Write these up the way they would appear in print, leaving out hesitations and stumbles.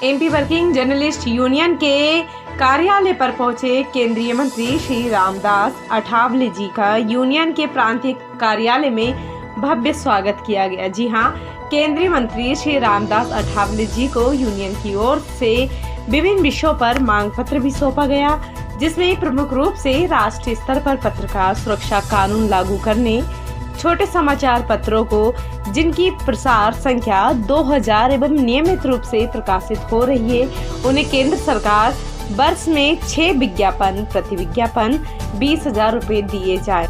MP working journalist union के कार्यालय पर पहुंचे केंद्रीय मंत्री श्री रामदास अठावले जी का यूनियन के प्रांतीय कार्यालय में भव्य स्वागत किया गया। जी हां, केंद्रीय मंत्री श्री रामदास अठावले जी को यूनियन की ओर से विभिन्न विषयों पर मांग पत्र भी सौंपा गया, जिसमें प्रमुख रूप से राष्ट्रीय स्तर पर पत्रकार सुरक्षा कानून लागू करने, छोटे समाचार पत्रों को जिनकी प्रसार संख्या 2000 एवं नियमित रूप से प्रकाशित हो रही है, उन्हें केंद्र सरकार वर्ष में 6 विज्ञापन प्रति विज्ञापन 20,000 रुपए दिए जाए।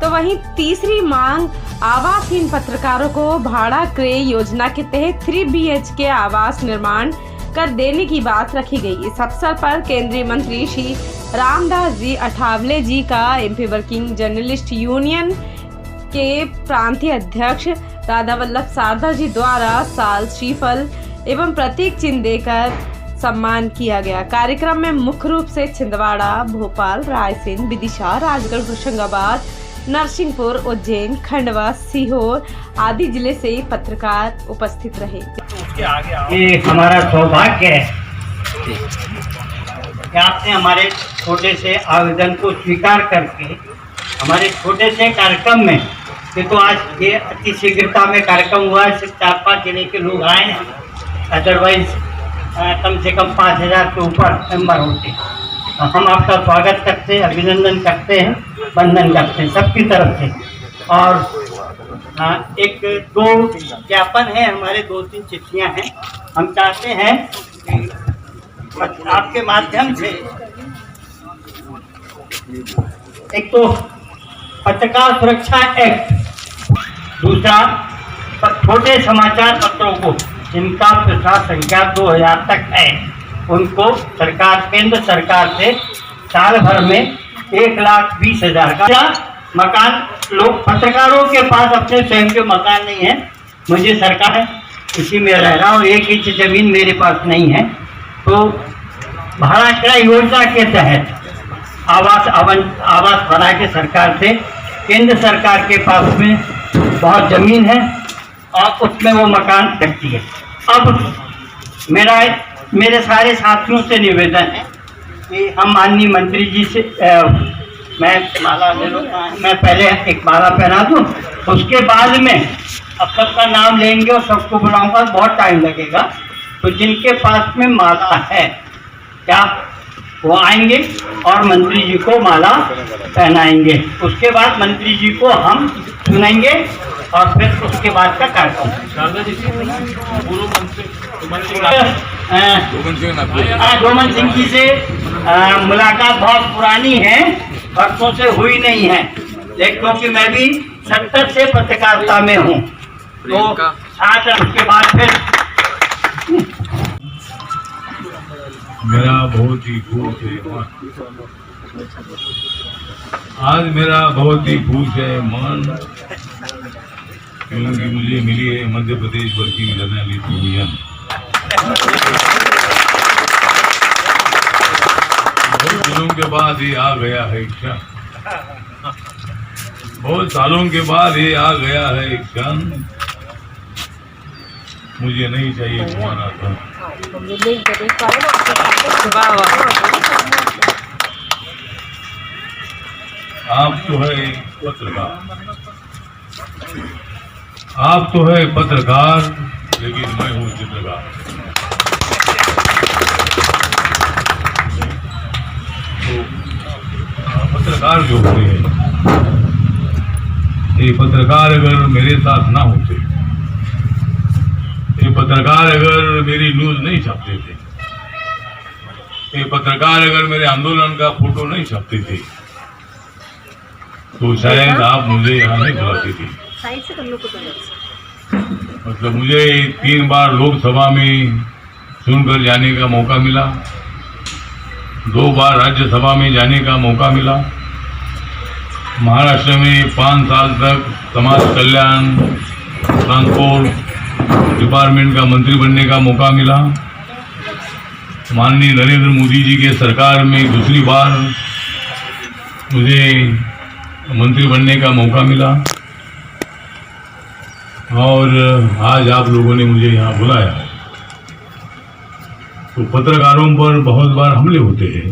तो वहीं तीसरी मांग आवासहीन पत्रकारों को भाड़ा क्रय योजना के तहत 3 BHK आवास निर्माण कर देने की बात रखी गई। इस अवसर पर केंद्रीय मंत्री श्री रामदास जी अठावले जी का एमपी वर्किंग जर्नलिस्ट यूनियन के प्रांतीय अध्यक्ष राधा वल्लभ शारदा जी द्वारा साल, श्रीफल एवं प्रतीक चिन्ह देकर सम्मान किया गया। कार्यक्रम में मुख्य रूप से छिंदवाड़ा, भोपाल, रायसेन, विदिशा, राजगढ़, होशंगाबाद, नरसिंहपुर, उज्जैन, खंडवा, सीहोर आदि जिले से पत्रकार उपस्थित रहे। ये हमारा सौभाग्य है कि आपने हमारे छोटे से आवेदन को स्वीकार करके हमारे छोटे से कार्यक्रम में, ये तो आज ये अति शीघ्रता में कार्यक्रम हुआ है, सिर्फ 4-5 जिले के लोग आए हैं, अदरवाइज कम से कम 5,000 के ऊपर मेंबर होते हैं। हम आपका स्वागत करते हैं, अभिनंदन करते हैं, वंदन करते हैं सबकी तरफ से। और एक दो ज्ञापन है हमारे, 2-3 चिट्ठियाँ हैं। हम चाहते हैं कि आपके माध्यम से एक तो पत्रकार सुरक्षा एक्ट, दूसरा छोटे समाचार पत्रों को जिनका प्रसार संख्या 2000 तक है, उनको सरकार, केंद्र सरकार से साल भर में 1,20,000 का मकान, लोग पत्रकारों के पास अपने स्वयं के मकान नहीं है, मुझे सरकार है इसी में रह रहा हूँ, 1 इंच जमीन मेरे पास नहीं है, तो भाड़ा क्रय योजना के तहत आवास बना के सरकार से, केंद्र सरकार के पास में बहुत ज़मीन है और उसमें वो मकान रखती है। अब मेरे सारे साथियों से निवेदन है कि हम माननीय मंत्री जी से मैं माला ले लूँ, मैं पहले एक माला पहना दूँ, उसके बाद में अब सबका नाम लेंगे और सबको बुलाऊंगा, बहुत टाइम लगेगा। तो जिनके पास में माला है क्या वो आएंगे और मंत्री जी को माला पहनाएंगे। उसके बाद मंत्री जी को हम सुनेंगे और फिर उसके बाद का कार्यक्रम। डोमन सिंह जी से मुलाकात बहुत पुरानी है, वर्षों से हुई नहीं है, लेकिन क्योंकि मैं भी 70 से पत्रकारिता में हूँ, तो साथ उसके बाद फिर मेरा बहुत ही खुश है मन, आज मेरा बहुत ही खुश है मन, क्योंकि मुझे मिली है Madhya Pradesh working journalist union. बहुत दिनों के बाद ये आ गया है क्षण, बहुत सालों के बाद ये आ गया है क्षण, मुझे नहीं चाहिए तुम्हारा धन। आप तो है पत्रकार, आप तो है पत्रकार, लेकिन मैं हूँ चित्रकार। तो पत्रकार जो होते हैं, ये पत्रकार अगर मेरे साथ ना होते, ये पत्रकार अगर मेरी न्यूज नहीं छापते थे, ये पत्रकार अगर मेरे आंदोलन का फोटो नहीं छापते थे, तो शायद आप मुझे यहाँ नहीं बुलाते थे। मतलब मुझे 3 बार लोकसभा में सुनकर जाने का मौका मिला, 2 बार राज्यसभा में जाने का मौका मिला, महाराष्ट्र में 5 साल तक समाज कल्याण ट्रांसपोर्ट डिपार्टमेंट का मंत्री बनने का मौका मिला, माननीय नरेंद्र मोदी जी के सरकार में दूसरी बार मुझे मंत्री बनने का मौका मिला, और आज आप लोगों ने मुझे यहाँ बुलाया। तो पत्रकारों पर बहुत बार हमले होते हैं।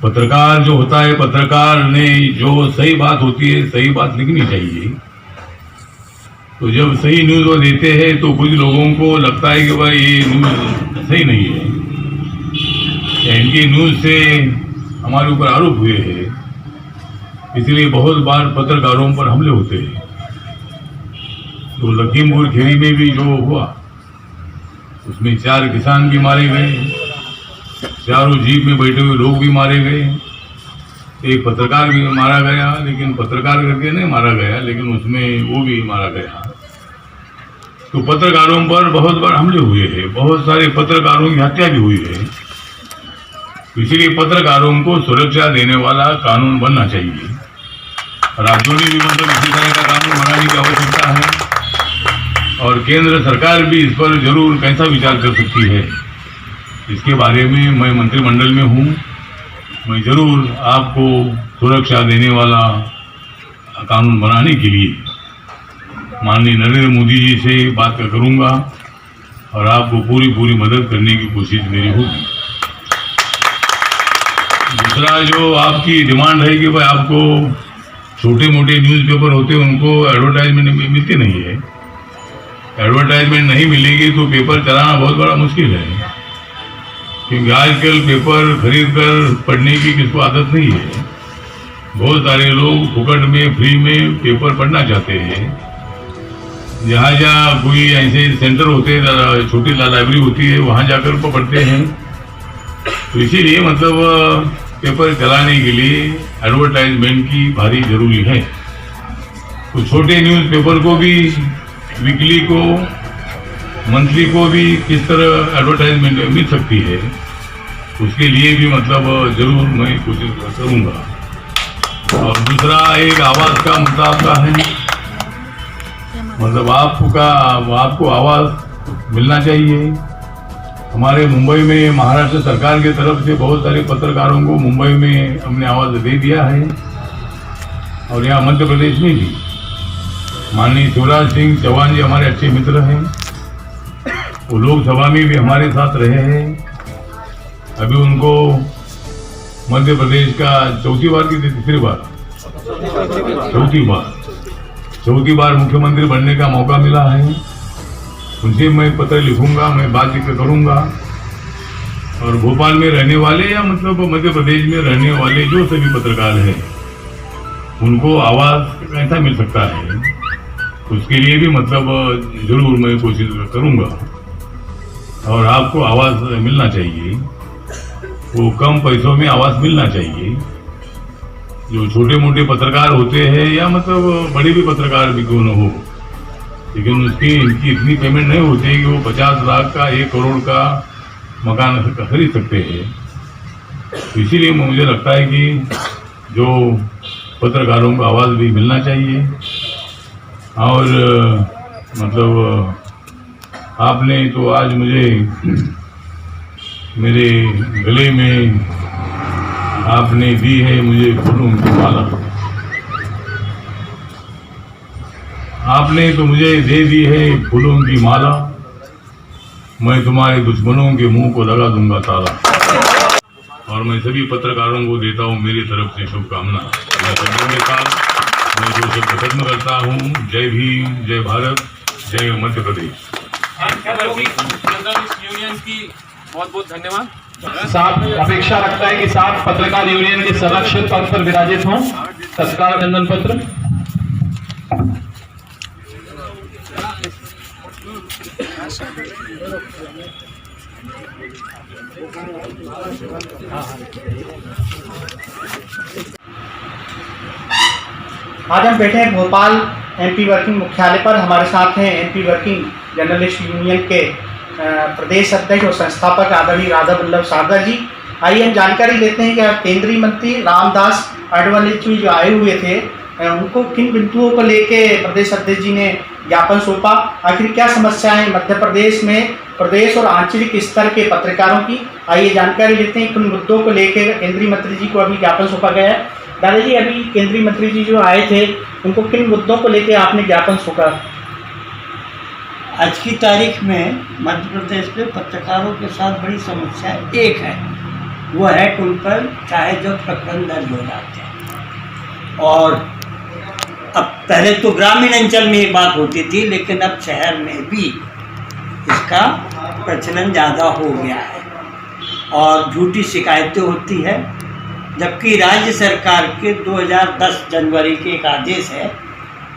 पत्रकार जो होता है, पत्रकार ने जो सही बात होती है सही बात लिखनी चाहिए। तो जब सही न्यूज़ वो देते हैं तो कुछ लोगों को लगता है कि भाई ये न्यूज़ सही नहीं है, या इनकी न्यूज़ से हमारे ऊपर आरोप हुए हैं, इसलिए बहुत बार पत्रकारों पर हमले होते हैं। तो लखीमपुर खीरी में भी जो हुआ उसमें 4 किसान भी मारे गए, चारों जीप में बैठे हुए लोग भी मारे गए, एक पत्रकार भी मारा गया, लेकिन पत्रकार करके नहीं मारा गया, लेकिन उसमें वो भी मारा गया। तो पत्रकारों पर बहुत बार हमले हुए हैं, बहुत सारे पत्रकारों की हत्या भी हुई है। इसलिए पत्रकारों को सुरक्षा देने वाला कानून बनना चाहिए। राज्यों ने भी मतलब इसी तरह का कानून बनाने की आवश्यकता है, और केंद्र सरकार भी इस पर जरूर कैसा विचार कर सकती है, इसके बारे में मैं मंत्रिमंडल में हूँ। मैं जरूर आपको सुरक्षा देने वाला कानून बनाने के लिए माननीय नरेंद्र मोदी जी से बात करूँगा, और आपको पूरी मदद करने की कोशिश मेरी होगी। दूसरा जो आपकी डिमांड है कि भाई आपको छोटे मोटे न्यूज़पेपर होते हैं उनको एडवर्टाइजमेंट मिलती नहीं है, एडवर्टाइजमेंट नहीं मिलेगी तो पेपर चलाना बहुत बड़ा मुश्किल है, क्योंकि आजकल पेपर खरीद कर पढ़ने की किसको आदत नहीं है। बहुत सारे लोग फुकट में फ्री में पेपर पढ़ना चाहते हैं। जहाँ जहाँ कोई ऐसे सेंटर होते हैं, छोटी लाइब्रेरी होती है, वहाँ जाकर पढ़ते हैं। तो इसीलिए मतलब पेपर चलाने के लिए एडवर्टाइजमेंट की भारी जरूरी है। तो छोटे न्यूज़पेपर को भी, वीकली को, मंथली को भी किस तरह एडवर्टाइजमेंट मिल सकती है, उसके लिए भी मतलब जरूर मैं कोशिश करूँगा। और दूसरा एक आवाज़ का मुद्दा आपका है, मतलब आपको आवाज़ मिलना चाहिए। हमारे मुंबई में महाराष्ट्र सरकार की तरफ से बहुत सारे पत्रकारों को मुंबई में हमने आवाज़ दे दिया है, और यहाँ मध्य प्रदेश में भी माननीय शिवराज सिंह चौहान जी हमारे अच्छे मित्र हैं, वो लोकसभा में भी हमारे साथ रहे हैं। अभी उनको मध्य प्रदेश का चौथी बार मुख्यमंत्री बनने का मौका मिला है। उनसे मैं पत्र लिखूंगा, मैं बातचीत करूंगा, और भोपाल में रहने वाले या मतलब मध्य प्रदेश में रहने वाले जो सभी पत्रकार हैं उनको आवाज़ कैसा मिल सकता है, उसके लिए भी मतलब जरूर मैं कोशिश करूंगा। और आपको आवाज़ मिलना चाहिए, वो कम पैसों में आवाज़ मिलना चाहिए। जो छोटे मोटे पत्रकार होते हैं या मतलब बड़े भी पत्रकार भी क्यों न हो, लेकिन इनकी इतनी पेमेंट नहीं होती है कि वो 50 लाख का 1 करोड़ का मकान खरीद सकते हैं। तो इसीलिए मुझे लगता है कि जो पत्रकारों को आवाज़ भी मिलना चाहिए। और मतलब आपने तो आज मुझे मेरे गले में आपने दी है मुझे फूलों की माला, आपने तो मुझे दे दी है फूलों की माला, मैं तुम्हारे दुश्मनों के मुंह को लगा दूंगा ताला। और मैं सभी पत्रकारों को देता हूँ मेरी तरफ से शुभकामना। के साथ मैं जो शब्द खत्म करता हूँ, जय भीम, जय भारत, जय मध्य प्रदेश। यूनियन की बहुत बहुत धन्यवाद। साथ अपेक्षा रखता है कि 7 पत्रकार यूनियन के संरक्षण पद पर विराजित हों। तत्काल अभिनंदन पत्र। आज हम बैठे हैं भोपाल एमपी वर्किंग मुख्यालय पर। हमारे साथ हैं एमपी वर्किंग जर्नलिस्ट यूनियन के प्रदेश अध्यक्ष और संस्थापक आदरणीय राधा वल्लभ सागर जी। आइए हम जानकारी लेते हैं कि केंद्रीय मंत्री रामदास अठावले जो आए हुए थे, उनको किन बिंदुओं को लेके प्रदेश अध्यक्ष जी ने ज्ञापन सौंपा, आखिर क्या समस्याएं मध्य प्रदेश में प्रदेश और आंचलिक स्तर के पत्रकारों की। आइए जानकारी लेते हैं किन मुद्दों को लेकर केंद्रीय मंत्री जी को अभी ज्ञापन सौंपा गया है। दादाजी, अभी केंद्रीय मंत्री जी जो आए थे उनको किन मुद्दों को लेकर आपने ज्ञापन सौंपा? आज की तारीख में मध्य प्रदेश में पत्रकारों के साथ बड़ी समस्या एक है, वो है कि उन पर चाहे जो प्रकरण दर्ज हो जाते हैं। और अब पहले तो ग्रामीण अंचल में ये बात होती थी, लेकिन अब शहर में भी इसका प्रचलन ज़्यादा हो गया है और झूठी शिकायतें होती है। जबकि राज्य सरकार के 2010 जनवरी के एक आदेश है,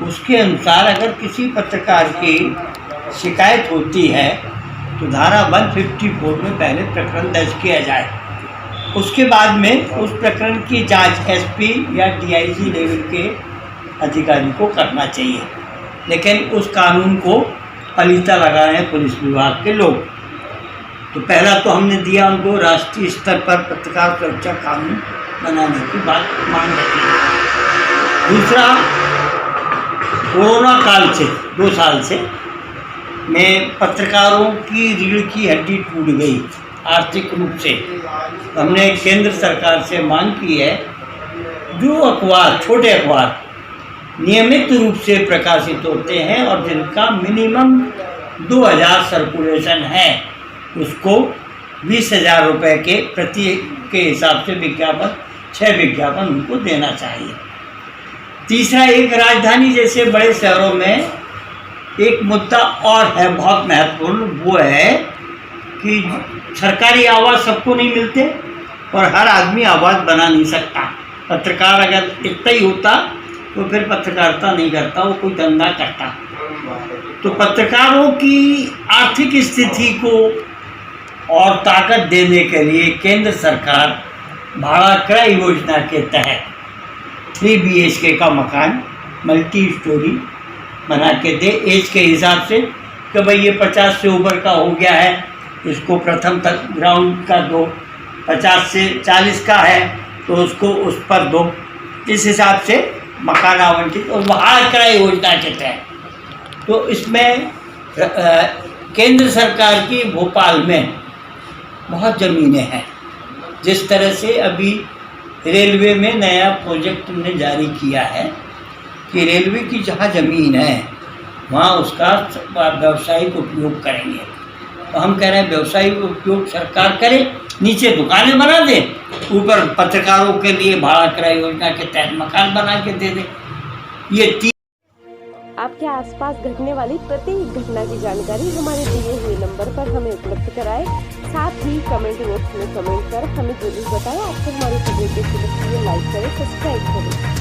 उसके अनुसार अगर किसी पत्रकार की शिकायत होती है तो धारा 154 में पहले प्रकरण दर्ज किया जाए, उसके बाद में उस प्रकरण की जांच एसपी या डीआईजी लेवल के अधिकारी को करना चाहिए। लेकिन उस कानून को पलीता लगा रहे हैं पुलिस विभाग के लोग। तो पहला तो हमने दिया उनको राष्ट्रीय स्तर पर पत्रकार सुरक्षा कानून बनाने की बात मांग रही है। दूसरा, कोरोना काल से 2 साल से में पत्रकारों की रीढ़ की हड्डी टूट गई आर्थिक रूप से। हमने केंद्र सरकार से मांग की है, जो अखबार, छोटे अखबार नियमित रूप से प्रकाशित होते हैं और जिनका मिनिमम 2000 सर्कुलेशन है, उसको 20,000 रुपये के प्रति के हिसाब से विज्ञापन, 6 विज्ञापन उनको देना चाहिए। तीसरा, एक राजधानी जैसे बड़े शहरों में एक मुद्दा और है बहुत महत्वपूर्ण, वो है कि सरकारी आवाज़ सबको नहीं मिलते और हर आदमी आवाज़ बना नहीं सकता। पत्रकार अगर इतना ही होता तो फिर पत्रकारिता नहीं करता, वो कोई धंधा करता। तो पत्रकारों की आर्थिक स्थिति को और ताकत देने के लिए केंद्र सरकार भाड़ा क्रय योजना के तहत 3 BHK का मकान मल्टी स्टोरी बना के दे, एज के हिसाब से कि भाई ये 50 से ऊपर का हो गया है, इसको प्रथम तक ग्राउंड का दो, 50 से 40 का है तो उसको उस पर दो। इस हिसाब से मकान आवंटित और भाड़ा क्रय योजना के तहत। तो इसमें केंद्र सरकार की भोपाल में बहुत ज़मीनें हैं। जिस तरह से अभी रेलवे में नया प्रोजेक्ट ने जारी किया है कि रेलवे की जहाँ ज़मीन है वहाँ उसका व्यावसायिक उपयोग करेंगे। तो हम कह रहे हैं व्यावसायिक उपयोग सरकार करे, नीचे दुकानें बना दे, ऊपर पत्रकारों के लिए भाड़ा क्रय योजना के तहत मकान बना के दे दे। ये आपके आसपास घटने वाली प्रत्येक घटना की जानकारी हमारे दिए हुए नंबर पर हमें उपलब्ध कराएं। साथ ही कमेंट बॉक्स में कमेंट कर हमें जरूर बताएं आपको हमारी वीडियो कैसी लगती है। लाइक करें, सब्सक्राइब करें।